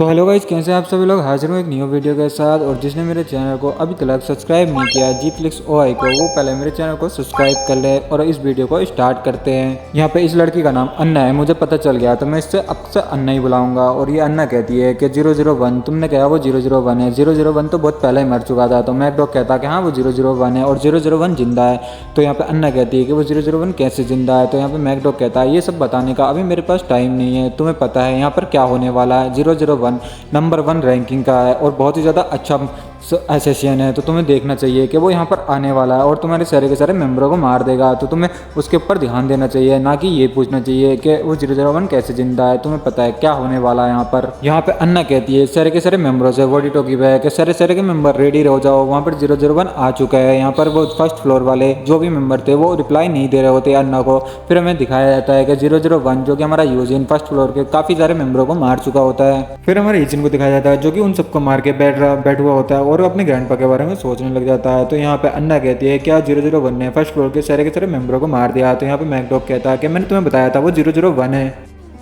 तो hello guys, कैसे आप सभी लोग। हाजिर हूँ एक न्यू वीडियो के साथ। और जिसने मेरे चैनल को अभी तक सब्सक्राइब नहीं किया जी फ्लिक्स ओआई को, वो पहले मेरे चैनल को सब्सक्राइब कर ले। और इस वीडियो को स्टार्ट करते हैं। यहाँ पे इस लड़की का नाम अन्ना है, मुझे पता चल गया, तो मैं इससे अब से अन्ना ही बुलाऊंगा। और ये अन्ना कहती है कि 001, तुमने कहा वो 001 है। 001 तो बहुत पहले ही मर चुका था। तो मैकडॉग कहता कि हाँ वो 001 है और 001 जिंदा है। तो यहाँ पे अन्ना कहती है कि वो 001 कैसे जिंदा है। तो यहाँ पे मैकडॉग कहता है ये सब बताने का अभी मेरे पास टाइम नहीं है, तुम्हें पता है यहाँ पर क्या होने वाला है। 001 नंबर 1 रैंकिंग का है और बहुत ही ज़्यादा अच्छा एसेसियन है। तो तुम्हें देखना चाहिए कि वो यहाँ पर आने वाला है और तुम्हारे सारे के सारे मेंबरों को मार देगा। तो तुम्हें उसके ऊपर ध्यान देना चाहिए, ना कि ये पूछना चाहिए कि वो 001 कैसे जिंदा है। तुम्हें पता है क्या होने वाला है यहाँ पर। यहाँ पे अन्ना कहती है सारे के सारे मेंबरों से वॉडी टॉकी पे कि सारे सारे के मेंबर रेडी रहो जाओ, वहाँ पर 001 आ चुका है। यहाँ पर वो फर्स्ट फ्लोर वाले जो भी मेंबर थे वो रिप्लाई नहीं दे रहे होते अन्ना को। फिर हमें दिखाया जाता है कि 001 जो कि हमारा यूजिन फर्स्ट फ्लोर के काफ़ी सारे मेंबरों को मार चुका होता है। फिर हमारे यूजिन को दिखाया जाता है जो कि उन सबको मार के बैठ हुआ होता है और अपने ग्रैंडपा के बारे में सोचने लग जाता है। तो यहाँ पे अन्ना कहती है क्या 001 ने फर्स्ट फ्लोर के सारे मेंबरों को मार दिया। तो यहाँ पे मैकडॉग कहता है कि मैंने तुम्हें बताया था वो 001 है।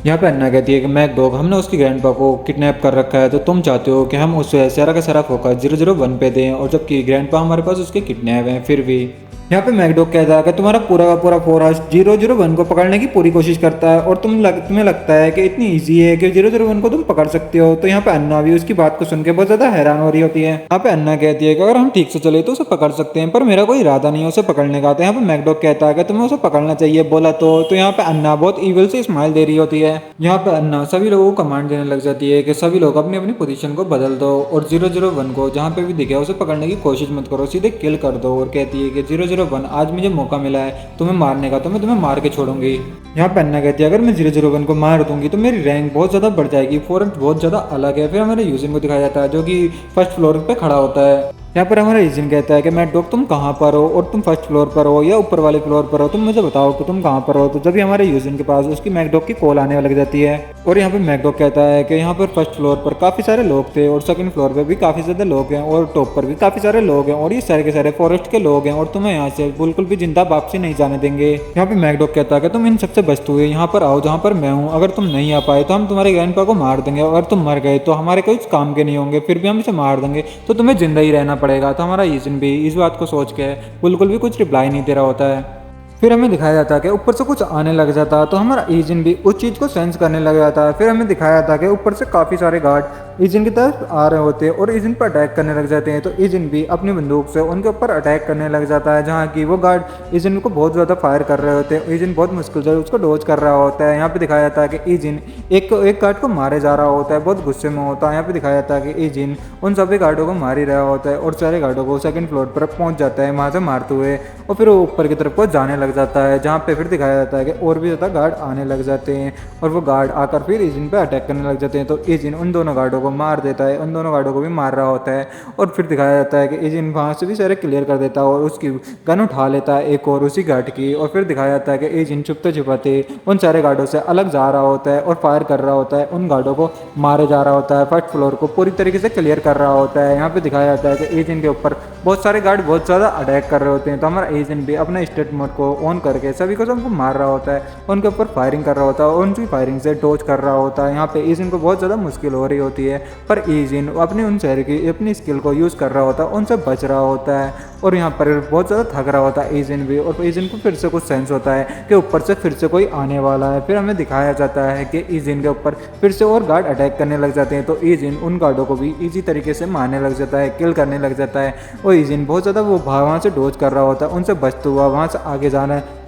यहाँ पे अन्ना कहती है कि मैकडॉग हमने उसकी ग्रैंडपा को किडनैप कर रखा है, तो तुम चाहते हो कि हम उसे सारा का सारा फोकस 001 पे दें, और जबकि ग्रैंडपा हमारे पास उसके किडनैप हैं। फिर भी यहाँ पे मैकडॉग कहता है कि तुम्हारा पूरा का पूरा फोर्स 001 को पकड़ने की पूरी कोशिश करता है और तुम्हें लगता है कि इतनी इजी है कि 001 को तुम पकड़ सकते हो। तो यहाँ पे अन्ना भी उसकी बात को सुन के बहुत ज्यादा हैरान हो रही होती है। यहाँ पे अन्ना कहती है कि अगर हम ठीक से चले तो उसे पकड़ सकते हैं, पर मेरा कोई इरादा नहीं है उसे पकड़ने का। तो यहाँ पे मैकडॉग कहता है कि तुम्हें उसे पकड़ना चाहिए बोला तो यहाँ पे अन्ना बहुत ईविल से स्माइल दे रही होती है। यहाँ पे अन्ना सभी लोगों को कमांड देने लग जाती है कि सभी लोग अपनी अपनी पोजीशन को बदल दो और 001 को जहाँ पे भी दिखे उसे पकड़ने की कोशिश मत करो, सीधे किल कर दो। और कहती है कि 001 आज मुझे मौका मिला है तुम्हें मारने का, तो मैं तुम्हें मार के छोड़ूंगी। यहाँ पे अन्ना कहती है अगर मैं 001 को मार दूंगी तो मेरी रैंक बहुत ज्यादा बढ़ जाएगी, फोरेंट बहुत ज्यादा अलग है। फिर हमारे यूजिन को दिखाया जाता है जो कि फर्स्ट फ्लोर पे खड़ा होता है। यहाँ पर हमारा यूजिन कहता है कि मैकडॉग तुम कहाँ पर हो और तुम फर्स्ट फ्लोर पर हो या ऊपर वाले फ्लोर पर हो, तुम मुझे बताओ कि तुम कहाँ पर हो। तो जब भी हमारे यूजिन के पास उसकी मैकडॉग की कॉल आने लग जाती है और यहाँ पर मैकडॉग कहता है कि यहाँ पर फर्स्ट फ्लोर पर काफी सारे लोग थे और सेकंड फ्लोर पर भी काफी ज्यादा लोग हैं और टॉप पर भी काफी सारे लोग हैं और ये सारे के सारे फॉरेस्ट के लोग हैं और तुम्हें यहाँ से बिल्कुल भी जिंदा वापसी नहीं जाने देंगे। यहाँ पे मैकडॉग कहता है कि तुम इन सबसे बचते हुए यहाँ पर आओ जहाँ पर मैं हूँ, अगर तुम नहीं आ पाए तो हम तुम्हारे ग्रैंडपा को मार देंगे, अगर तुम मर गए तो हमारे कोई काम के नहीं होंगे, फिर भी हम इसे मार देंगे तो तुम्हें जिंदा ही रहना पड़ेगा। तो हमारा यूजिन भी इस बात को सोच के बिल्कुल भी कुछ रिप्लाई नहीं दे रहा होता है। फिर हमें दिखाया जाता है कि ऊपर से कुछ आने लग जाता है, तो हमारा यूजिन भी उस चीज़ को सेंस करने लग जाता है। फिर हमें दिखाया जाता है कि ऊपर से काफ़ी सारे गार्ड यूजिन की तरफ आ रहे होते हैं और यूजिन पर अटैक करने लग जाते हैं। तो यूजिन भी अपनी बंदूक से उनके ऊपर अटैक करने लग जाता है, जहाँ की वो गार्ड यूजिन को बहुत ज़्यादा फायर कर रहे होते हैं। यूजिन बहुत मुश्किल से उसको डॉज कर रहा होता है। यहाँ पे दिखाया जाता है कि यूजिन एक गार्ड को मारे जा रहा होता है, बहुत गुस्से में होता है। यहाँ पे दिखाया जाता है कि यूजिन उन सभी गार्डों को मार ही रहा होता है और सारे गार्डों को सेकंड फ्लोर पर पहुंच जाता है वहाँ से मारते हुए, और फिर वो ऊपर की तरफ को जाने लग जाता है, जहाँ पे फिर दिखाया जाता है कि और भी ज़्यादा गार्ड आने लग जाते हैं और वो गार्ड आकर फिर यूजिन पे अटैक करने लग जाते हैं। तो यूजिन उन दोनों गार्डों को मार देता है, उन दोनों गार्डों को भी मार रहा होता है। और फिर दिखाया जाता है कि यूजिन वहाँ से भी सारे क्लियर कर देता है और उसकी गन उठा लेता है एक और उसी गार्ड की। और फिर दिखाया जाता है कि यूजिन छुपते छुपाते उन सारे गार्डों से अलग जा रहा होता है और फायर कर रहा होता है, उन गार्डों को मारे जा रहा होता है, फर्स्ट फ्लोर को पूरी तरीके से क्लियर कर रहा होता है। यहाँ पे दिखाया जाता है कि यूजिन के ऊपर बहुत सारे गार्ड बहुत ज़्यादा अटैक कर रहे होते हैं। तो हमारा यूजिन भी अपने स्टेट मोड को ऑन करके सभी को सबको मार रहा होता है, उनके ऊपर फायरिंग कर रहा होता है और उनकी फायरिंग से डॉज कर रहा होता है। यहाँ पे यूजिन को बहुत ज़्यादा मुश्किल हो रही होती है, पर यूजिन अपनी उन शहर की अपनी स्किल को यूज़ कर रहा होता है, उनसे बच रहा होता है और यहाँ पर बहुत ज़्यादा थक रहा होता है यूजिन भी। और यूजिन को फिर से कुछ सेंस होता है कि ऊपर से फिर से कोई आने वाला है। फिर हमें दिखाया जाता है कि यूजिन के ऊपर फिर से और गार्ड अटैक करने लग जाते हैं। तो यूजिन उन गार्डों को भी ईजी तरीके से मारने लग जाता है, किल करने लग जाता है और यूजिन बहुत ज़्यादा वो वहाँ से डॉज कर रहा होता है, उनसे बचते हुआ वहाँ से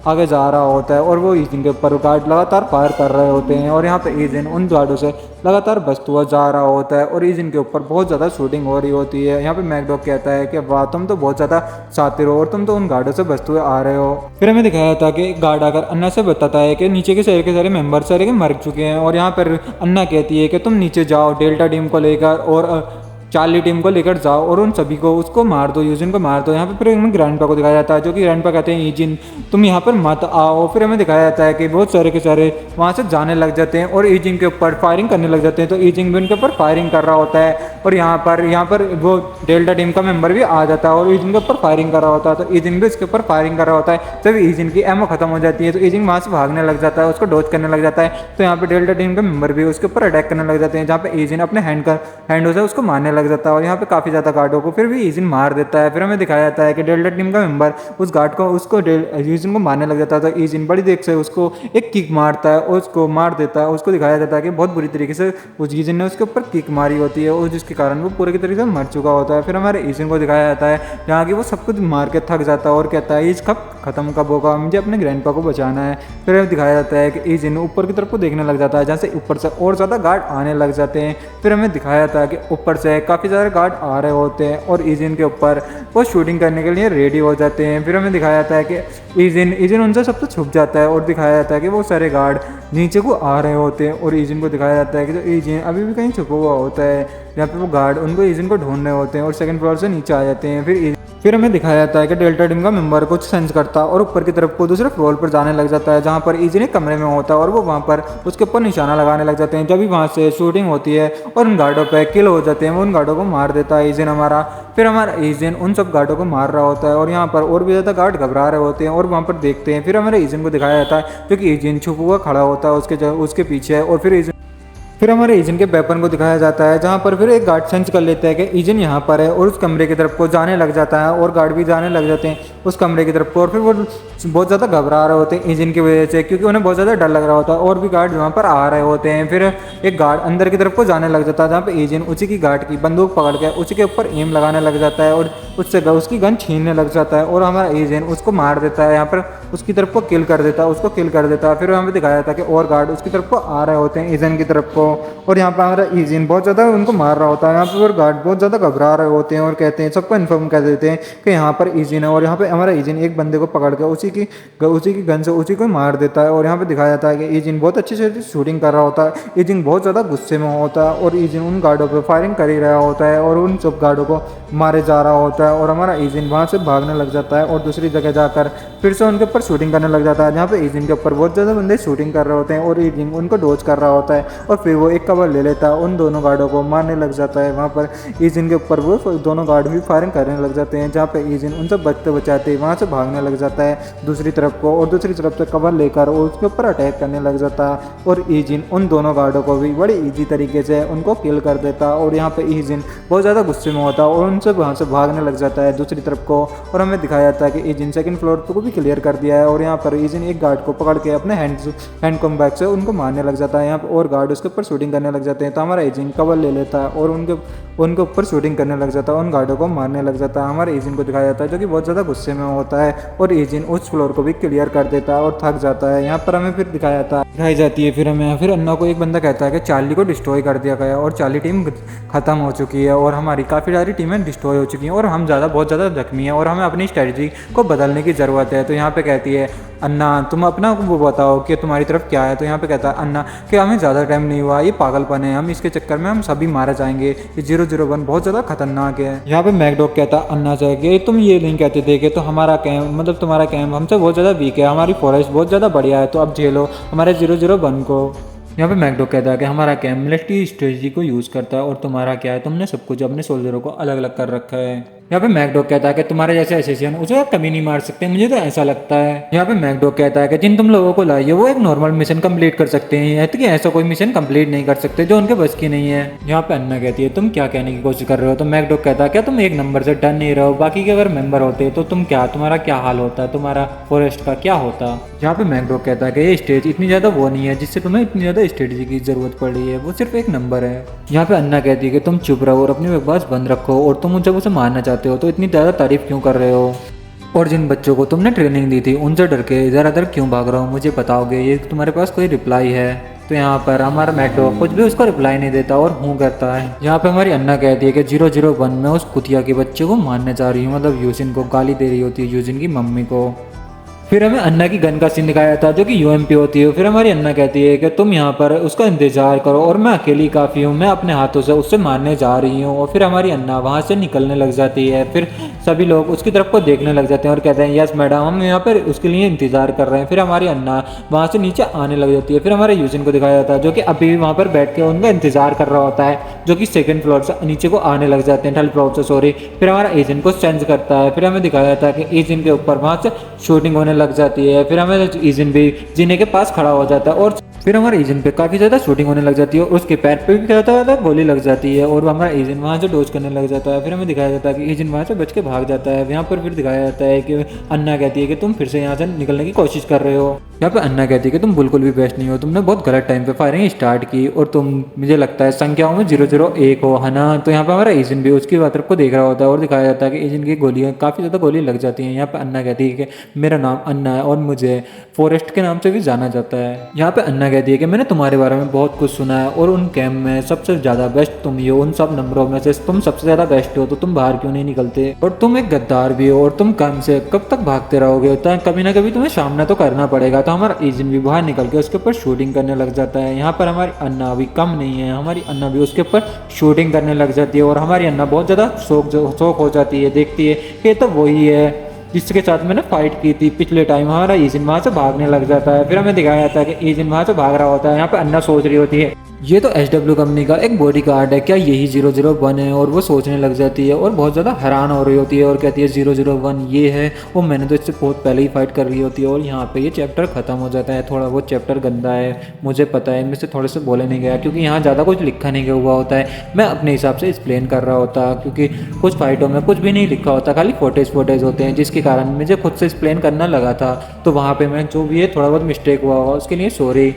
आगे जा रहा होता है और वो यूजिन के ऊपर गार्ड लगातार फायर कर रहे होते हैं और यहाँ पे यूजिन उन गार्डों से लगातार बचता हुआ जा रहा होता है और यूजिन के ऊपर बहुत ज़्यादा शूटिंग हो रही होती है। यहाँ पे मैकडॉग कहता है कि वाह तुम तो बहुत ज़्यादा शातिर हो और तुम तो उन गार्डों से बचते हुए आ रहे हो। फिर हमें दिखाया था कि गार्ड आकर अन्ना से बताता है कि नीचे के सारे मेंबर सारे के मर चुके हैं और यहाँ पर अन्ना कहती है कि तुम नीचे जाओ डेल्टा टीम को लेकर और चार्ली टीम को लेकर जाओ और उन सभी को उसको मार दो, यूजिन को मार दो। यहाँ पे फिर हमें ग्रैंडपा को दिखाया जाता है जो कि ग्रैंडपा कहते हैं यूजिन तुम यहाँ पर मत आओ। फिर हमें दिखाया जाता है कि बहुत सारे के सारे वहाँ से जाने लग जाते हैं और यूजिन के ऊपर फायरिंग करने लग जाते हैं। तो यूजिन भी उनके ऊपर फायरिंग कर रहा होता है और यहाँ पर वो डेल्टा टीम का मेंबर भी आ जाता है और ईजिन के ऊपर फायरिंग कर रहा होता है। तो ईजिन भी उसके ऊपर फायरिंग कर रहा होता है। जब ईजिन की एमओ खत्म हो जाती है तो ईजिन वहाँ से भागने लग जाता है, उसको डॉज करने लग जाता है। तो यहाँ पे डेल्टा टीम के मेंबर भी उसके ऊपर अटैक करने लग जाते हैं, जहाँ पे ईजिन अपने हैंड से उसको मारने लग जाता है और यहाँ पे काफ़ी ज़्यादा गार्डों को फिर भी ईजिन मार देता है। फिर हमें दिखाया जाता है कि डेल्टा टीम का मेंबर उस गार्ड को ईजिन को मारने लग जाता है। तो ईजिन बड़ी देर से उसको एक किक मारता है और उसको मार देता है। उसको दिखाया जाता है कि बहुत बुरी तरीके से उस ईजिन ने उसके ऊपर किक मारी होती है और जिसके कारण वो पूरे की तरीके से मर चुका होता है। फिर हमारे ईजिन को दिखाया जाता है जहाँ की वो सब कुछ मार के थक जाता है और कहता है ईज कब खत्म कब होगा, मुझे अपने ग्रैंडपा को बचाना है। फिर हमें दिखाया जाता है कि ईजिन ऊपर की तरफ को देखने लग जाता है, जहाँ से ऊपर से और ज़्यादा गार्ड आने लग जाते हैं। फिर हमें दिखाया जाता है कि ऊपर से काफ़ी सारे गार्ड आ रहे होते हैं और ईजिन के ऊपर वो शूटिंग करने के लिए रेडी हो जाते हैं। फिर हमें दिखाया जाता है कि ईजिन उनसे सबसे छुप जाता है और दिखाया जाता है कि वो सारे गार्ड नीचे को आ रहे होते हैं और ईजिन को दिखाया जाता है कि जो ईजिन अभी भी कहीं छुपा हुआ होता है, जहाँ पे वो गार्ड उनको ईजिन को ढूंढ रहे होते हैं और सेकंड फ्लोर से नीचे आ जाते हैं। फिर हमें दिखाया जाता है कि डेल्टा टीम का मेंबर कुछ सेंस करता है और ऊपर की तरफ को दूसरे फ्लोर पर जाने लग जाता है, जहाँ पर ईजिन एक कमरे में होता है और वो वहाँ पर उसके ऊपर निशाना लगाने लग जाते हैं। जब भी वहाँ से शूटिंग होती है और उन गार्डों पे किल हो जाते हैं, वो उन गार्डों को मार देता है ईजिन हमारा। फिर हमारा ईजिन उन सब गार्डों को मार रहा होता है और यहाँ पर और भी ज़्यादा गार्ड घबरा रहे होते हैं और वहाँ पर देखते हैं। फिर हमारे ईजिन को दिखाया जाता है क्योंकि ईजिन छुप हुआ खड़ा होता है उसके पीछे और फिर हमारे ईजिन के वेपन को दिखाया जाता है, जहाँ पर फिर एक गार्ड सेंस कर लेता है कि ईजिन यहाँ पर है और उस कमरे की तरफ को जाने लग जाता है और गार्ड भी जाने लग जाते हैं उस कमरे की तरफ को। और फिर वो बहुत ज़्यादा घबरा रहे होते हैं ईजिन की वजह से, क्योंकि उन्हें बहुत ज़्यादा डर लग रहा होता है और भी गार्ड वहाँ पर आ रहे होते हैं। फिर एक गार्ड अंदर की तरफ को जाने लग जाता है, जहाँ पर ईजिन उसी की गार्ड की बंदूक पकड़ के उसी के ऊपर एम लगाने लग जाता है और उससे उसकी गन छीनने लग जाता है और हमारा ईजिन उसको मार देता है, यहाँ पर उसकी तरफ को किल कर देता है, उसको किल कर देता है। फिर हमें दिखाया जाता है कि और गार्ड उसकी तरफ को आ रहे होते हैं ईजिन की तरफ को और यहाँ पर हमारा ईजिन बहुत ज़्यादा उनको मार रहा होता है। यहाँ पर गार्ड बहुत ज़्यादा घबरा रहे होते हैं और कहते हैं, सबको इन्फॉर्म कर देते हैं कि यहाँ पर ईजिन है और यहाँ पे हमारा ईजिन एक बंदे को पकड़ के उसी की गन से उसी को मार देता है। और यहाँ पे दिखाया जाता है कि ईजिन बहुत अच्छे से शूटिंग कर रहा होता है, ईजिन बहुत ज़्यादा गुस्से में होता है और ईजिन उन गार्डों पर फायरिंग कर ही रहा होता है और उन सब गार्डों को मारे जा रहा होता है और हमारा ईजिन वहाँ से भागने लग जाता है और दूसरी जगह जाकर फिर से उनके ऊपर शूटिंग करने लग जाता है, जहाँ पे ईजिन के ऊपर बहुत ज़्यादा बंदे शूटिंग कर रहे होते हैं और ईजिन उनको डोज कर रहा होता है और फिर वो एक कवर ले लेता है, उन दोनों गार्डों को मारने लग जाता है। वहाँ पर ईजिन के ऊपर वो दोनों गार्ड भी फायरिंग करने लग जाते हैं, जहाँ पे ईजिन उनसे बचते बचाते वहाँ से भागने लग जाता है दूसरी तरफ को और दूसरी तरफ से कवर लेकर उसके ऊपर अटैक करने लग जाता है और ईजिन उन दोनों गार्डों को भी बड़ी ईजी तरीके से उनको किल कर देता है। और यहाँ पे ईजिन बहुत ज़्यादा गुस्से में होता है और उनसे वहाँ से भागने लग जाता है दूसरी तरफ को। और हमें दिखाया जाता है कि ईजिन सेकंड फ्लोर को भी क्लियर कर दिया है और यहाँ पर ईजिन एक गार्ड को पकड़ के अपने हैंड कॉम्बैट से उनको मारने लग जाता है। यहाँ पर और गार्ड उसके ऊपर शूटिंग करने लग जाते हैं, तो हमारा ईजिन कवर ले लेता है और उनके ऊपर शूटिंग करने लग जाता है, उन गार्डों को मारने लग जाता है। हमारे ईजिन को दिखाया जाता है जो कि बहुत ज़्यादा गुस्से में होता है और ईजिन उस फ्लोर को भी क्लियर कर देता है और थक जाता है। यहाँ पर हमें फिर दिखाई जाती है फिर अन्ना को एक बंदा कहता है कि चार्ली को डिस्ट्रॉय कर दिया गया और चार्ली टीम खत्म हो चुकी है और हमारी काफ़ी सारी टीमें डिस्ट्रॉय हो चुकी हैं और हम बहुत ज़्यादा जख्मी हैं और हमें अपनी स्ट्रेटजी को बदलने की ज़रूरत है। तो यहाँ पे कहती है अन्ना तुम अपना वो बताओ कि तुम्हारी तरफ क्या है। तो यहाँ पे कहता है अन्ना कि हमें ज़्यादा टाइम नहीं हुआ, ये पागलपन है, हम इसके चक्कर में हम सभी मारे जाएंगे, ये 001 बहुत ज़्यादा खतरनाक है। यहाँ पे मैकडॉग कहता है अन्ना से कि तुम ये नहीं कहते थे कि तो हमारा कैंप मतलब तुम्हारा कैंप हमसे बहुत ज़्यादा वीक है, हमारी फॉरेस्ट बहुत ज़्यादा बढ़िया है, तो अब झेलो हमारे 001 को। यहाँ पे मैकडॉग कहता है कि हमारा कैंप मिलिट्री स्ट्रेटजी को यूज़ करता है और तुम्हारा क्या है, तुमने सब कुछ अपने सोल्जरों को अलग अलग कर रखा है। यहाँ पे मैकडॉग कहता है कि तुम्हारे जैसे एसेसियन उसे आप कभी नहीं मार सकते, मुझे तो ऐसा लगता है। यहाँ पे मैकडॉग कहता है कि जिन तुम लोगों को लाइए वो एक नॉर्मल मिशन कंप्लीट कर सकते हैं, कि ऐसा कोई मिशन कंप्लीट नहीं कर सकते जो उनके बस की नहीं है। यहाँ पे अन्ना कहती है तुम क्या कहने की कोशिश कर रहे हो। तो मैकडॉग कहता है क्या तुम एक नंबर से डर नहीं रहो, बाकी के अगर मेंबर होते तो तुम्हारा क्या हाल होता, तुम्हारा फॉरेस्ट का क्या होता। यहाँ पे मैकडॉग कहता है कि ये स्टेज इतनी ज़्यादा वो नहीं है जिससे तुम्हें इतनी ज़्यादा स्ट्रेटजी की जरूरत पड़ रही है, वो सिर्फ एक नंबर है। यहाँ पे अन्ना कहती है कि तुम चुप रहो और अपनी बकवास बंद रखो और तुम जब उसे मारना चाहते हो तो इतनी ज़्यादा तारीफ क्यों कर रहे हो, और जिन बच्चों को तुमने ट्रेनिंग दी थी उनसे डर के इधर उधर क्यों भाग रहा हूँ, मुझे बताओगे, ये तुम्हारे पास कोई रिप्लाई है। तो यहाँ पर हमारा मैकडॉग कुछ भी उसको रिप्लाई नहीं देता और हूँ करता है। यहाँ पे हमारी अन्ना कहती है कि 001 में उस कुतिया के बच्चे को मारने जा रही हूँ, मतलब यूजिन को गाली दे रही होती है, यूजिन की मम्मी को। फिर हमें अन्ना की गन का सीन दिखाया था जो कि यूएमपी होती है। फिर हमारी अन्ना कहती है कि तुम यहाँ पर उसका इंतजार करो और मैं अकेली काफ़ी हूँ, मैं अपने हाथों से उससे मारने जा रही हूँ। और फिर हमारी अन्ना वहाँ से निकलने लग जाती है। फिर सभी लोग उसकी तरफ को देखने लग जाते हैं और कहते हैं यस मैडम, हम यहाँ पर उसके लिए इंतजार कर रहे हैं। फिर हमारी अन्ना वहाँ से नीचे आने लग जाती है। फिर हमारे यूजिन को दिखाया जाता है जो कि अभी भी वहाँ पर बैठ के उनका इंतजार कर रहा होता है, जो कि सेकंड फ्लोर से नीचे को आने लग जाते हैं, थर्ड फ्लोर से सॉरी। फिर हमारा एजेंट को सेंस करता है। फिर हमें दिखाया जाता है कि एजेंट के ऊपर वहाँ से शूटिंग होने लग जाती है। फिर हमें एजेंट भी जीने के पास खड़ा हो जाता है और फिर हमारे एजेंट पे काफ़ी ज़्यादा शूटिंग होने लग जाती है और उसके पैर पे भी क्या होता है, गोली लग जाती है और हमारा एजेंट वहाँ से डोज करने लग जाता है। फिर हमें दिखाया जाता है कि एजेंट वहाँ से बच के भाग जाता है। यहाँ पर फिर दिखाया जाता है कि अन्ना कहती है कि तुम फिर से यहाँ से निकलने की कोशिश कर रहे हो। यहाँ पे अन्ना कहती है कि तुम बिल्कुल भी बेस्ट नहीं हो, तुमने बहुत गलत टाइम पे फायरिंग स्टार्ट की और तुम मुझे लगता है संख्याओं में 001 हो, है ना। तो यहाँ पे हमारा एजेंट भी उसकी तरफ को देख रहा होता है और दिखाया जाता है कि एजेंट की गोलियाँ काफ़ी ज़्यादा गोली लग जाती हैं। यहाँ पे अन्ना कहती है कि मेरा नाम अन्ना है और मुझे फॉरेस्ट के नाम से भी जाना जाता है। यहाँ पे अन्ना कहती है कि मैंने तुम्हारे बारे में बहुत कुछ सुना है और उन कैम्प में सबसे ज़्यादा बेस्ट तुम ही हो, उन सब नंबरों में से तुम सबसे ज़्यादा बेस्ट हो, तो तुम बाहर क्यों नहीं निकलते। और तुम एक गद्दार भी हो और तुम काम से कब तक भागते रहोगे, तो कभी ना कभी तुम्हें सामना तो करना पड़ेगा। तो हमारा एजेंट भी बाहर निकल के उसके ऊपर शूटिंग करने लग जाता है। यहाँ पर हमारी अन्ना भी कम नहीं है, हमारी अन्ना भी उसके ऊपर शूटिंग करने लग जाती है और हमारी अन्ना बहुत ज़्यादा शौक हो जाती है, देखती है कि तो वही है जिसके साथ मैंने फाइट की थी पिछले टाइम। हमारा एजेंट वहाँ से भागने लग जाता है। फिर हमें दिखाया जाता है कि एजेंट वहाँ से भाग रहा होता है। यहाँ पे अन्ना सोच रही होती है ये तो SW कंपनी का एक बॉडी गार्ड है, क्या यही 001 है। और वो सोचने लग जाती है और बहुत ज़्यादा हैरान हो रही होती है और कहती है 001 ये है, और मैंने तो इससे बहुत पहले ही फाइट कर रही होती है। और यहाँ पे ये चैप्टर ख़त्म हो जाता है। थोड़ा वो चैप्टर गंदा है, मुझे पता है, इनमें से थोड़े से बोले नहीं गया क्योंकि यहाँ ज़्यादा कुछ लिखा नहीं हुआ होता है। मैं अपने हिसाब से एक्सप्लेन कर रहा होता क्योंकि कुछ फाइटों में कुछ भी नहीं लिखा होता, खाली फोटेज होते हैं, जिसके कारण मुझे खुद से एक्सप्लेन करना लगा था। तो वहाँ पर मैं जो भी है थोड़ा बहुत मिस्टेक हुआ होगा उसके लिए सॉरी।